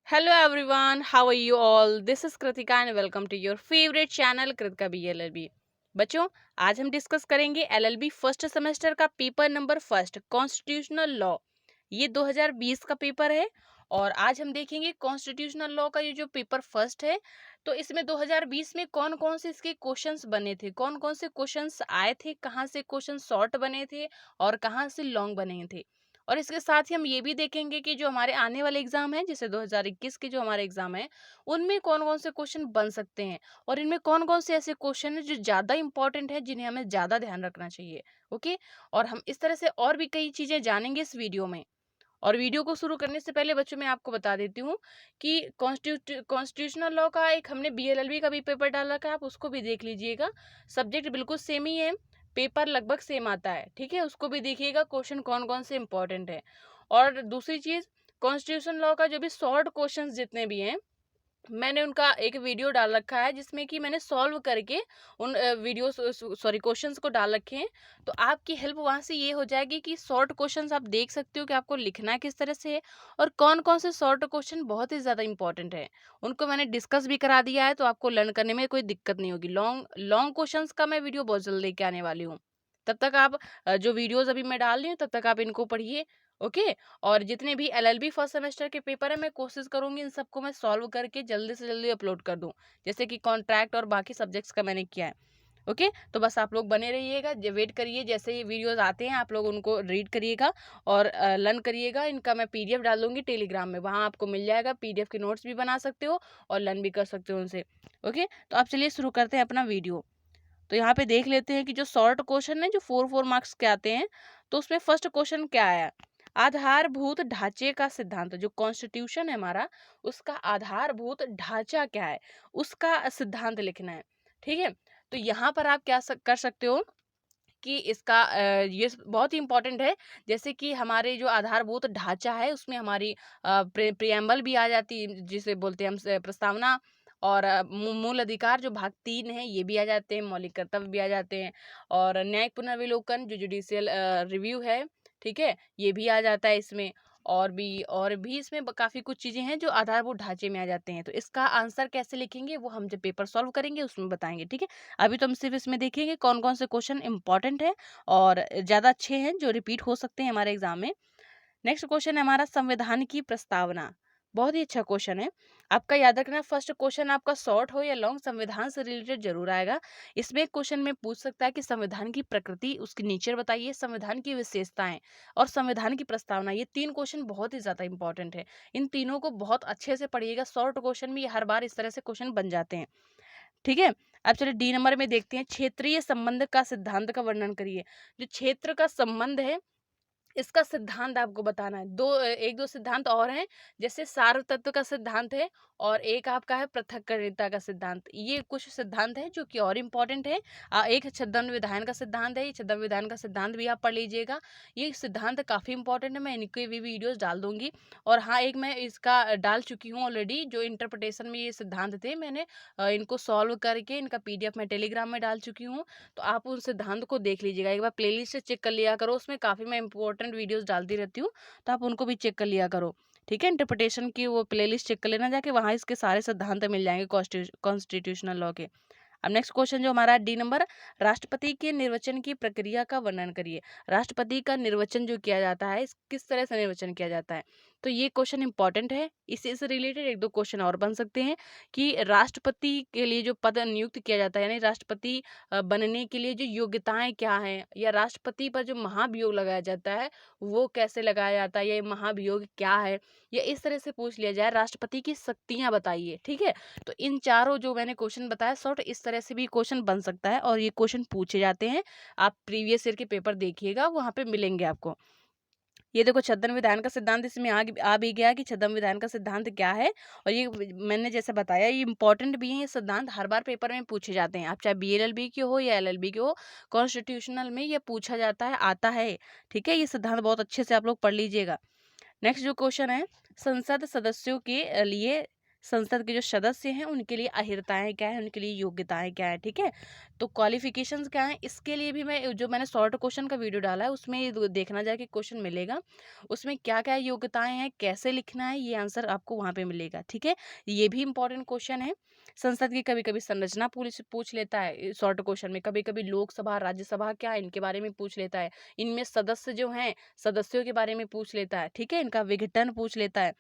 Hello everyone, how are you all? This is Kritika and welcome to your favorite channel Kritika BLLB। बच्चों, आज हम discuss करेंगे LLB first semester का paper number first constitutional law. ये 2020 का paper है और आज हम देखेंगे कॉन्स्टिट्यूशनल लॉ का ये जो पेपर फर्स्ट है। तो इसमें 2020 में कौन कौन से इसके क्वेश्चंस बने थे, कौन कौन से क्वेश्चंस आए थे, कहाँ से क्वेश्चन शॉर्ट बने थे और कहाँ से लॉन्ग बने थे। और इसके साथ ही हम ये भी देखेंगे कि जो हमारे आने वाले एग्जाम है, जैसे 2021 के जो हमारे एग्जाम है, उनमें कौन कौन से क्वेश्चन बन सकते हैं और इनमें कौन कौन से ऐसे क्वेश्चन है जो ज़्यादा इंपॉर्टेंट है, जिन्हें हमें ज़्यादा ध्यान रखना चाहिए। ओके। और हम इस तरह से और भी कई चीज़ें जानेंगे इस वीडियो में। और वीडियो को शुरू करने से पहले बच्चों मैं आपको बता देती हूँ कि कॉन्स्टिट्यूशनल लॉ का एक हमने BLLB का भी पेपर डाल रखा है, आप उसको भी देख लीजिएगा। सब्जेक्ट बिल्कुल सेम ही है, पेपर लगभग सेम आता है, ठीक है। उसको भी देखिएगा, क्वेश्चन कौन कौन से इंपॉर्टेंट है। और दूसरी चीज़, कॉन्स्टिट्यूशन लॉ का जो भी शॉर्ट क्वेश्चंस जितने भी हैं, मैंने उनका एक वीडियो डाल रखा है जिसमें कि मैंने सॉल्व करके उन वीडियो सॉरी क्वेश्चंस को डाल रखे हैं। तो आपकी हेल्प वहाँ से ये हो जाएगी कि शॉर्ट क्वेश्चंस आप देख सकते हो कि आपको लिखना किस तरह से है और कौन कौन से शॉर्ट क्वेश्चन बहुत ही ज़्यादा इंपॉर्टेंट है। उनको मैंने डिस्कस भी करा दिया है, तो आपको लर्न करने में कोई दिक्कत नहीं होगी। लॉन्ग लॉन्ग क्वेश्चंस का मैं वीडियो बहुत जल्द लेके आने वाली हूँ। तब तक आप जो वीडियोज अभी मैं डाल रही हूँ, तब तक आप इनको पढ़िए। ओके। और जितने भी LLB फर्स्ट सेमेस्टर के पेपर है, मैं कोशिश करूंगी इन सबको मैं सॉल्व करके जल्दी से जल्दी अपलोड कर दूं, जैसे कि कॉन्ट्रैक्ट और बाकी सब्जेक्ट्स का मैंने किया है। ओके। तो बस आप लोग बने रहिएगा, वेट करिए, जैसे ये वीडियोस आते हैं आप लोग उनको रीड करिएगा और लर्न करिएगा। इनका मैं PDF डाल दूंगी टेलीग्राम में, वहाँ आपको मिल जाएगा। PDF के नोट्स भी बना सकते हो और लर्न भी कर सकते हो उनसे। ओके। तो आप चलिए शुरू करते हैं अपना वीडियो। तो यहाँ पे देख लेते हैं कि जो शॉर्ट क्वेश्चन है जो 4 मार्क्स के आते हैं, तो उसमें फर्स्ट क्वेश्चन क्या आया। आधारभूत ढांचे का सिद्धांत, जो कॉन्स्टिट्यूशन है हमारा, उसका आधारभूत ढांचा क्या है, उसका सिद्धांत लिखना है। ठीक है। तो यहाँ पर आप क्या कर सकते हो कि इसका ये बहुत ही इंपॉर्टेंट है। जैसे कि हमारे जो आधारभूत ढांचा है उसमें हमारी प्रियम्बल भी आ जाती है, जिसे बोलते हैं हम प्रस्तावना। और मूल अधिकार जो भाग 3 है ये भी आ जाते हैं, मौलिक कर्तव्य भी आ जाते हैं। और न्यायिक पुनर्विलोकन जो जुडिशियल रिव्यू है, ठीक है, ये भी आ जाता है इसमें। और भी इसमें काफ़ी कुछ चीज़ें हैं जो आधारभूत ढांचे में आ जाते हैं। तो इसका आंसर कैसे लिखेंगे वो हम जब पेपर सॉल्व करेंगे उसमें बताएंगे, ठीक है। अभी तो हम सिर्फ इसमें देखेंगे कौन कौन से क्वेश्चन इंपॉर्टेंट है और ज़्यादा अच्छे हैं जो रिपीट हो सकते हैं हमारे एग्जाम में। नेक्स्ट क्वेश्चन है हमारा संविधान की प्रस्तावना। बहुत ही अच्छा क्वेश्चन है। आपका याद रखना, फर्स्ट क्वेश्चन आपका शॉर्ट हो या लॉन्ग, संविधान से रिलेटेड जरूर आएगा। इसमें एक क्वेश्चन में पूछ सकता है कि संविधान की प्रकृति, उसकी नेचर बताइए, संविधान की विशेषताएं और संविधान की प्रस्तावना। ये 3 क्वेश्चन बहुत ही ज्यादा इंपॉर्टेंट है। इन तीनों को बहुत अच्छे से पढ़िएगा, शॉर्ट क्वेश्चन में ये हर बार इस तरह से क्वेश्चन बन जाते हैं, ठीक है। अब चलिए D नंबर में देखते हैं, क्षेत्रीय संबंध का सिद्धांत का वर्णन करिए। जो क्षेत्र का संबंध है, इसका सिद्धांत आपको बताना है। एक दो सिद्धांत और हैं, जैसे सार्वतत्व का सिद्धांत है और एक आपका है पृथक्करणिता का सिद्धांत। ये कुछ सिद्धांत है जो कि और इम्पोर्टेंट है। एक छद्म विधान का सिद्धांत है, ये छद्म विधान का सिद्धांत भी आप पढ़ लीजिएगा। ये सिद्धांत काफ़ी इंपॉर्टेंट है, मैं इनके भी वीडियोस डाल दूंगी। और हाँ, एक मैं इसका डाल चुकी हूँ ऑलरेडी, जो इंटरप्रिटेशन में ये सिद्धांत थे, मैंने इनको सॉल्व करके इनका PDF मैं टेलीग्राम में डाल चुकी हूँ। तो आप उस सिद्धांत को देख लीजिएगा, एक बार प्लेलिस्ट से चेक कर लिया करो, उसमें काफ़ी मैं इंपॉर्टेंट वीडियोस डालती रहती हूँ, तो आप उनको भी चेक कर लिया करो, ठीक है। इंटरप्रिटेशन की वो प्लेलिस्ट चेक कर लेना जाके, वहाँ इसके सारे सिद्धांत मिल जाएंगे कॉन्स्टिट्यूशनल लॉ के। अब नेक्स्ट क्वेश्चन जो हमारा D नंबर, राष्ट्रपति के निर्वाचन की प्रक्रिया का वर्णन करिए। राष्ट्रपति का निर्वाचन जो किया जाता है, किस तरह से निर्वाचन किया जाता है, तो ये क्वेश्चन इंपॉर्टेंट है। इसी से रिलेटेड एक दो क्वेश्चन और बन सकते हैं कि राष्ट्रपति के लिए जो पद नियुक्त किया जाता है, यानी राष्ट्रपति बनने के लिए जो योग्यताएं क्या हैं, या राष्ट्रपति पर जो महाभियोग लगाया जाता है वो कैसे लगाया जाता है, या ये महाभियोग क्या है, या इस तरह से पूछ लिया जाए राष्ट्रपति की शक्तियां बताइए, ठीक है। तो इन चारों जो मैंने क्वेश्चन बताया शॉर्ट, इस तरह से भी क्वेश्चन बन सकता है और ये क्वेश्चन पूछे जाते हैं। आप प्रीवियस ईयर के पेपर देखिएगा, वहाँ पे मिलेंगे आपको। ये देखो, छद्म विधान का सिद्धांत इसमें आ भी गया कि छद्म विधान का सिद्धांत क्या है। और ये मैंने जैसे बताया ये इंपॉर्टेंट भी है, ये सिद्धांत हर बार पेपर में पूछे जाते हैं, आप चाहे BLLB के हो या LLB के हो, कॉन्स्टिट्यूशनल में ये पूछा जाता है, आता है, ठीक है। ये सिद्धांत बहुत अच्छे से आप लोग पढ़ लीजिएगा। नेक्स्ट जो क्वेश्चन है, संसद सदस्यों के लिए संसद के जो सदस्य हैं उनके लिए अहिर्ताएं क्या है, उनके लिए योग्यताएं क्या है, ठीक है। तो क्वालिफिकेशंस क्या है, इसके लिए भी मैंने शॉर्ट क्वेश्चन का वीडियो डाला है, उसमें ये देखना जाए कि क्वेश्चन मिलेगा, उसमें क्या क्या योग्यताएं हैं, कैसे लिखना है, ये आंसर आपको वहां पे मिलेगा, ठीक है। ये भी इंपॉर्टेंट क्वेश्चन है। संसद की कभी कभी संरचना पूछ पूछ लेता है शॉर्ट क्वेश्चन में, कभी कभी लोकसभा राज्यसभा क्या है इनके बारे में पूछ लेता है, इनमें सदस्य जो हैं सदस्यों के बारे में पूछ लेता है, ठीक है, इनका विघटन पूछ लेता है,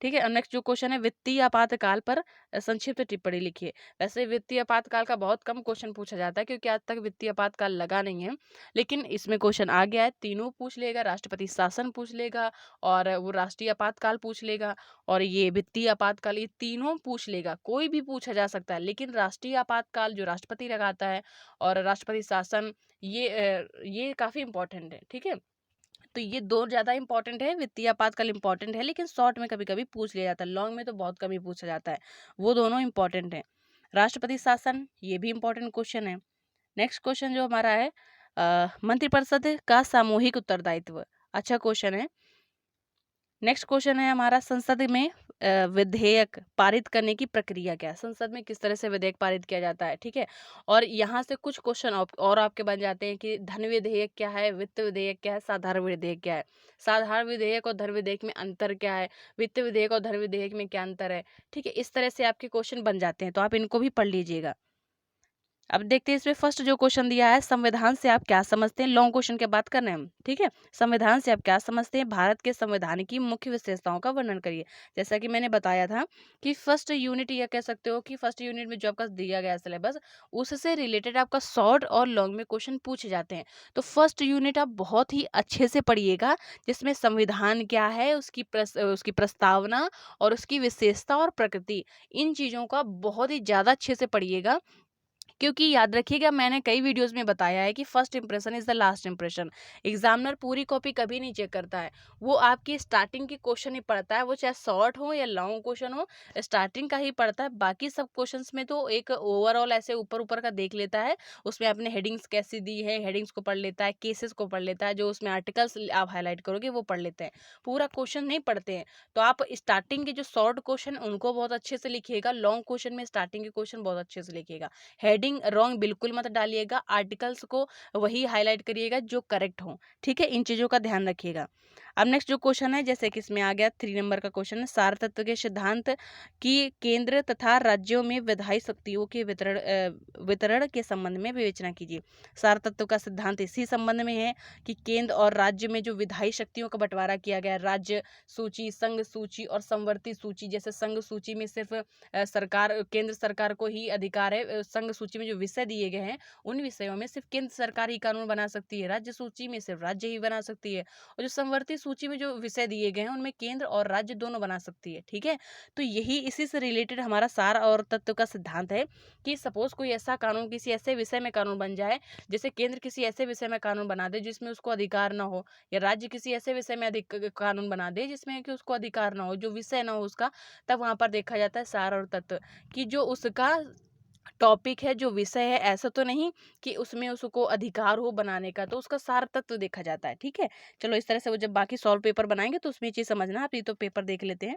ठीक है। और नेक्स्ट जो क्वेश्चन है, वित्तीय आपातकाल पर संक्षिप्त टिप्पणी लिखिए। वैसे वित्तीय आपातकाल का बहुत कम क्वेश्चन पूछा जाता है क्योंकि आज तक वित्तीय आपातकाल लगा नहीं है, लेकिन इसमें क्वेश्चन आ गया है, तीनों पूछ लेगा, राष्ट्रपति शासन पूछ लेगा और वो राष्ट्रीय आपातकाल पूछ लेगा और ये वित्तीय आपातकाल, ये तीनों पूछ लेगा, कोई भी पूछा जा सकता है। लेकिन राष्ट्रीय आपातकाल जो राष्ट्रपति लगाता है और राष्ट्रपति शासन, ये काफी इंपॉर्टेंट है, ठीक है। तो ये दो ज्यादा इंपॉर्टेंट है, वित्तीय आपातकाल इंपॉर्टेंट है लेकिन शॉर्ट में कभी कभी पूछ लिया जाता है, लॉन्ग में तो बहुत कम ही पूछा जाता है, वो दोनों इंपॉर्टेंट है। राष्ट्रपति शासन, ये भी इंपॉर्टेंट क्वेश्चन है। नेक्स्ट क्वेश्चन जो हमारा है, मंत्रिपरिषद का सामूहिक उत्तरदायित्व, अच्छा क्वेश्चन है। नेक्स्ट क्वेश्चन है हमारा, संसद में विधेयक पारित करने की प्रक्रिया क्या है, संसद में किस तरह से विधेयक पारित किया जाता है, ठीक है। और यहाँ से कुछ क्वेश्चन और आपके बन जाते हैं कि धन विधेयक क्या है, वित्त विधेयक क्या है, साधारण विधेयक क्या है, साधारण विधेयक और धन विधेयक में अंतर क्या है, वित्त विधेयक और धन विधेयक में क्या अंतर है, ठीक है। इस तरह से आपके क्वेश्चन बन जाते हैं, तो आप इनको भी पढ़ लीजिएगा। अब देखते हैं इसमें फर्स्ट जो क्वेश्चन दिया है, संविधान से आप क्या समझते हैं, लॉन्ग क्वेश्चन की बात कर रहे हैं हम, ठीक है। संविधान से आप क्या समझते हैं, भारत के संविधान की मुख्य विशेषताओं का वर्णन करिए। जैसा कि मैंने बताया था कि फर्स्ट यूनिट, या कह सकते हो कि फर्स्ट यूनिट में जो आपका दिया गया सिलेबस, उससे रिलेटेड आपका शॉर्ट और लॉन्ग में क्वेश्चन पूछे जाते हैं। तो फर्स्ट यूनिट आप बहुत ही अच्छे से पढ़िएगा, जिसमें संविधान क्या है, उसकी प्रस्तावना और उसकी विशेषता और प्रकृति, इन चीजों का बहुत ही ज्यादा अच्छे से पढ़िएगा। क्योंकि याद रखिएगा, मैंने कई वीडियोस में बताया है कि first impression is the last impression. Examiner पूरी कॉपी कभी नहीं चेक करता है, वो आपकी स्टार्टिंग की क्वेश्चन ही पढ़ता है, वो चाहे शॉर्ट हो या लॉन्ग क्वेश्चन हो, स्टार्टिंग का ही पढ़ता है। बाकी सब क्वेश्चंस में तो एक ओवरऑल ऐसे ऊपर ऊपर का देख लेता है, उसमें आपने हेडिंग्स कैसी दी है, हेडिंग्स को पढ़ लेता है, केसेस को पढ़ लेता है, जो उसमें आर्टिकल्स आप हाईलाइट करोगे वो पढ़ लेते हैं, पूरा क्वेश्चन नहीं पढ़ते हैं। तो आप स्टार्टिंग के जो शॉर्ट क्वेश्चन उनको बहुत अच्छे से लिखिएगा, लॉन्ग क्वेश्चन में स्टार्टिंग के क्वेश्चन बहुत अच्छे से लिखिएगा। हेडिंग रॉन्ग बिल्कुल मत डालिएगा, आर्टिकल्स को वही हाईलाइट करिएगा जो करेक्ट हो, ठीक है, इन चीजों का ध्यान रखिएगा। अब नेक्स्ट जो क्वेश्चन है, जैसे कि इसमें आ गया 3 नंबर का क्वेश्चन है, सारतत्व के सिद्धांत की केंद्र तथा राज्यों में विधायी शक्तियों के वितरण के संबंध में विवेचना कीजिए। सारतत्व का सिद्धांत इसी संबंध में है कि केंद्र और राज्य में जो विधायी शक्तियों का बंटवारा किया गया, राज्य सूची, संघ सूची और संवर्ती सूची। जैसे संघ सूची में सिर्फ सरकार, केंद्र सरकार को ही अधिकार है, संघ सूची में जो विषय दिए गए हैं उन विषयों में सिर्फ केंद्र सरकार ही कानून बना सकती है, राज्य सूची में सिर्फ राज्य ही बना सकती है, और जो संवर्ती सूची में जो विषय दिए गए हैं उनमें केंद्र और राज्य दोनों बना सकती है, ठीक है। तो यही इसी से रिलेटेड हमारा सार और तत्व का सिद्धांत है कि सपोज कोई ऐसा कानून किसी ऐसे विषय में कानून बन जाए, जैसे केंद्र किसी ऐसे विषय में कानून बना दे जिसमें उसको अधिकार ना हो, या राज्य किसी ऐसे विषय में कानून बना दे जिसमें कि उसको अधिकार ना हो, जो विषय ना हो उसका, तब वहां पर देखा जाता है सार और तत्व, कि जो उसका टॉपिक है, जो विषय है, ऐसा तो नहीं कि उसमें उसको अधिकार हो बनाने का, तो उसका सार तत्व देखा जाता है, ठीक है। चलो, इस तरह से वो जब बाकी सॉल्व पेपर बनाएंगे तो उसमें ये चीज समझना, आप ये तो पेपर देख लेते हैं।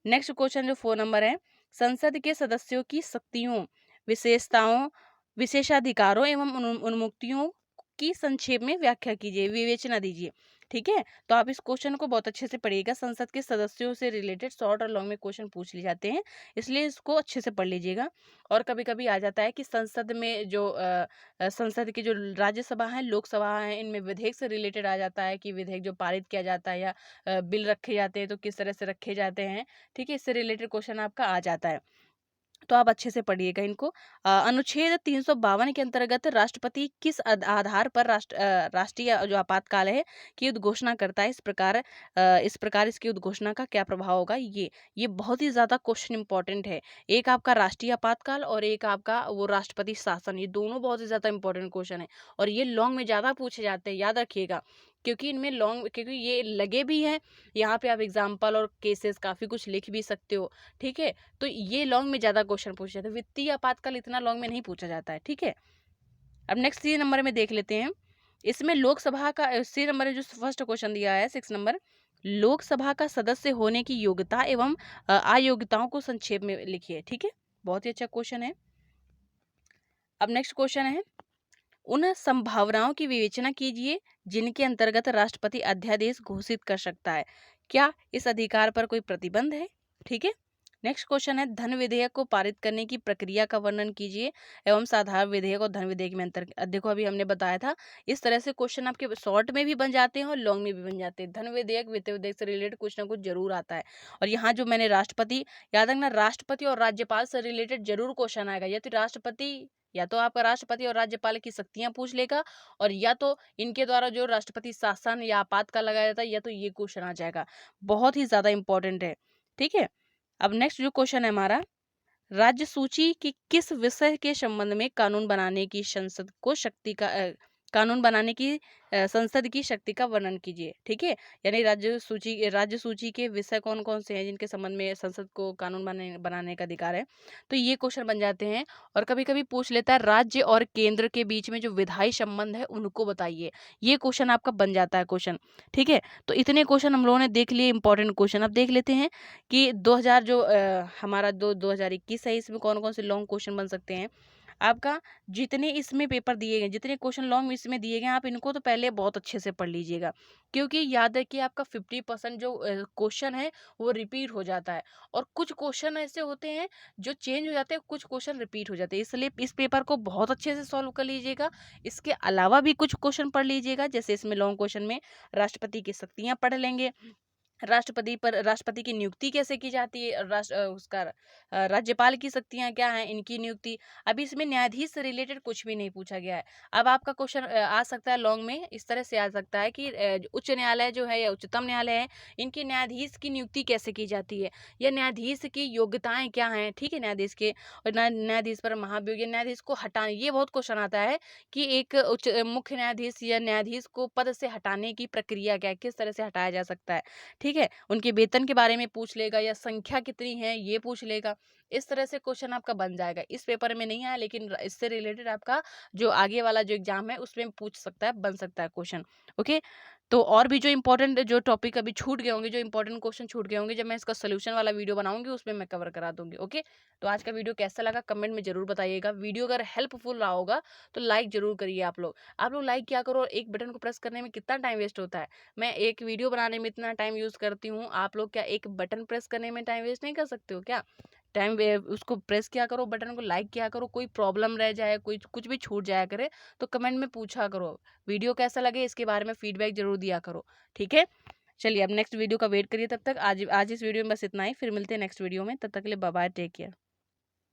नेक्स्ट क्वेश्चन जो 4 नंबर है, संसद के सदस्यों की शक्तियों, विशेषताओं, विशेषाधिकारों एवं उन्मुक्तियों की संक्षेप में व्याख्या कीजिए, विवेचना दीजिए, ठीक है। तो आप इस क्वेश्चन को बहुत अच्छे से पढ़िएगा, संसद के सदस्यों से रिलेटेड शॉर्ट और लॉन्ग में क्वेश्चन पूछ लिए जाते हैं, इसलिए इसको अच्छे से पढ़ लीजिएगा। और कभी कभी आ जाता है कि संसद में जो संसद की जो राज्यसभा है, लोकसभा है, इनमें विधेयक से रिलेटेड आ जाता है कि विधेयक जो पारित किया जाता है या बिल रखे जाते हैं तो किस तरह से रखे जाते हैं, ठीक है, इससे रिलेटेड क्वेश्चन आपका आ जाता है, तो आप अच्छे से पढ़िएगा इनको। अनुच्छेद 352 के अंतर्गत राष्ट्रपति किस आधार पर राष्ट्रीय जो आपातकाल है की उद्घोषणा करता है, इस प्रकार इसकी उद्घोषणा का क्या प्रभाव होगा, ये बहुत ही ज्यादा क्वेश्चन इंपॉर्टेंट है। एक आपका राष्ट्रीय आपातकाल और एक आपका वो राष्ट्रपति शासन, ये दोनों बहुत ही ज्यादा इंपॉर्टेंट क्वेश्चन है, और ये लॉन्ग में ज्यादा पूछे जाते हैं, याद रखिएगा, क्योंकि इनमें लॉन्ग, क्योंकि ये लगे भी हैं, यहाँ पे आप एग्जाम्पल और केसेस काफी कुछ लिख भी सकते हो, ठीक है। तो ये लॉन्ग में ज्यादा क्वेश्चन पूछे जाते हैं, वित्तीय आपातकाल इतना लॉन्ग में नहीं पूछा जाता है, ठीक है। अब नेक्स्ट 3 नंबर में देख लेते हैं, इसमें लोकसभा का 3 नंबर में जो फर्स्ट क्वेश्चन दिया है 6 नंबर, लोकसभा का सदस्य होने की योग्यता एवं अयोग्यताओं को संक्षेप में लिखिए। ठीक है, बहुत ही अच्छा क्वेश्चन है। अब नेक्स्ट क्वेश्चन है, उन संभावनाओं की विवेचना कीजिए जिनके अंतर्गत राष्ट्रपति अध्यादेश घोषित कर सकता है। क्या इस अधिकार पर कोई प्रतिबंध है? ठीक है। नेक्स्ट क्वेश्चन है, धन विधेयक को पारित करने की प्रक्रिया का वर्णन कीजिए एवं साधारण विधेयक और धन विधेयक में अंतर। देखो अभी हमने बताया था, इस तरह से क्वेश्चन आपके शॉर्ट में भी बन जाते हैं और लॉन्ग में भी बन जाते हैं। धन विधेयक वित्त विधेयक से रिलेटेड कुछ ना कुछ जरूर आता है। और यहाँ जो मैंने राष्ट्रपति, याद रखना राष्ट्रपति और राज्यपाल से रिलेटेड जरूर क्वेश्चन आएगा। या तो राष्ट्रपति, या तो आपका राष्ट्रपति और राज्यपाल की शक्तियां पूछ लेगा, और या तो इनके द्वारा जो राष्ट्रपति शासन या आपातकाल लगाया जाता है, या तो ये क्वेश्चन आ जाएगा। बहुत ही ज्यादा इंपॉर्टेंट है। ठीक है। अब नेक्स्ट जो क्वेश्चन है हमारा, राज्य सूची की किस विषय के संबंध में कानून बनाने की संसद को शक्ति का कानून बनाने की संसद की शक्ति का वर्णन कीजिए। ठीक है, यानी राज्य सूची के विषय कौन कौन से हैं जिनके संबंध में संसद को कानून बनाने का अधिकार है। तो ये क्वेश्चन बन जाते हैं। और कभी कभी पूछ लेता है राज्य और केंद्र के बीच में जो विधायी संबंध है उनको बताइए। ये क्वेश्चन आपका बन जाता है क्वेश्चन। ठीक है, तो इतने क्वेश्चन हम लोगों ने देख लिए इंपॉर्टेंट क्वेश्चन। अब देख लेते हैं कि 2000 जो हमारा 2021 है, इसमें कौन कौन से लॉन्ग क्वेश्चन बन सकते हैं। आपका जितने इसमें पेपर दिए गए, जितने क्वेश्चन लॉन्ग इसमें दिए गए, आप इनको तो पहले बहुत अच्छे से पढ़ लीजिएगा, क्योंकि याद है कि आपका 50% जो क्वेश्चन है वो रिपीट हो जाता है। और कुछ क्वेश्चन ऐसे होते हैं जो चेंज हो जाते हैं, कुछ क्वेश्चन रिपीट हो जाते हैं, इसलिए इस पेपर को बहुत अच्छे से सॉल्व कर लीजिएगा। इसके अलावा भी कुछ क्वेश्चन पढ़ लीजिएगा, जैसे इसमें लॉन्ग क्वेश्चन में राष्ट्रपति की शक्तियां पढ़ लेंगे, राष्ट्रपति की नियुक्ति कैसे की जाती है, राज्यपाल की शक्तियां क्या हैं, इनकी नियुक्ति। अभी इसमें न्यायाधीश से रिलेटेड कुछ भी नहीं पूछा गया है। अब आपका क्वेश्चन आ सकता है लॉन्ग में, इस तरह से आ सकता है कि उच्च न्यायालय जो है या उच्चतम न्यायालय है, इनकी न्यायाधीश की नियुक्ति कैसे की जाती है, या न्यायाधीश की योग्यताएं क्या हैं। ठीक है, न्यायाधीश के, और न्यायाधीश पर महाभियोग, न्यायाधीश को हटाने, ये बहुत क्वेश्चन आता है कि एक मुख्य न्यायाधीश या न्यायाधीश को पद से हटाने की प्रक्रिया क्या है, किस तरह से हटाया जा सकता है। ठीक है, उनके वेतन के बारे में पूछ लेगा, या संख्या कितनी है ये पूछ लेगा। इस तरह से क्वेश्चन आपका बन जाएगा। इस पेपर में नहीं आया, लेकिन इससे रिलेटेड आपका जो आगे वाला जो एग्जाम है उसमें पूछ सकता है, बन सकता है क्वेश्चन। ओके, तो और भी जो इंपॉर्टेंट जो टॉपिक अभी छूट गए होंगे, जो इंपॉर्टेंट क्वेश्चन छूट गए होंगे, जब मैं इसका सोल्यूशन वाला वीडियो बनाऊंगी उसमें मैं कवर करा दूंगी। ओके, तो आज का वीडियो कैसा लगा कमेंट में जरूर बताइएगा। वीडियो अगर हेल्पफुल रहा होगा तो लाइक जरूर करिए। आप लोग लाइक क्या करो, एक बटन को प्रेस करने में कितना टाइम वेस्ट होता है। मैं एक वीडियो बनाने में इतना टाइम यूज करती हूँ, आप लोग क्या एक बटन प्रेस करने में टाइम वेस्ट नहीं कर सकते हो क्या? उसको प्रेस किया करो, बटन को लाइक किया करो। कोई प्रॉब्लम रह जाए, कोई कुछ भी छूट जाया करे तो कमेंट में पूछा करो। वीडियो कैसा लगे इसके बारे में फीडबैक जरूर दिया करो। ठीक है, चलिए अब नेक्स्ट वीडियो का वेट करिए। तब तक आज इस वीडियो में बस इतना ही, फिर मिलते हैं नेक्स्ट वीडियो में। तब तक के लिए बाय बाय, टेक केयर।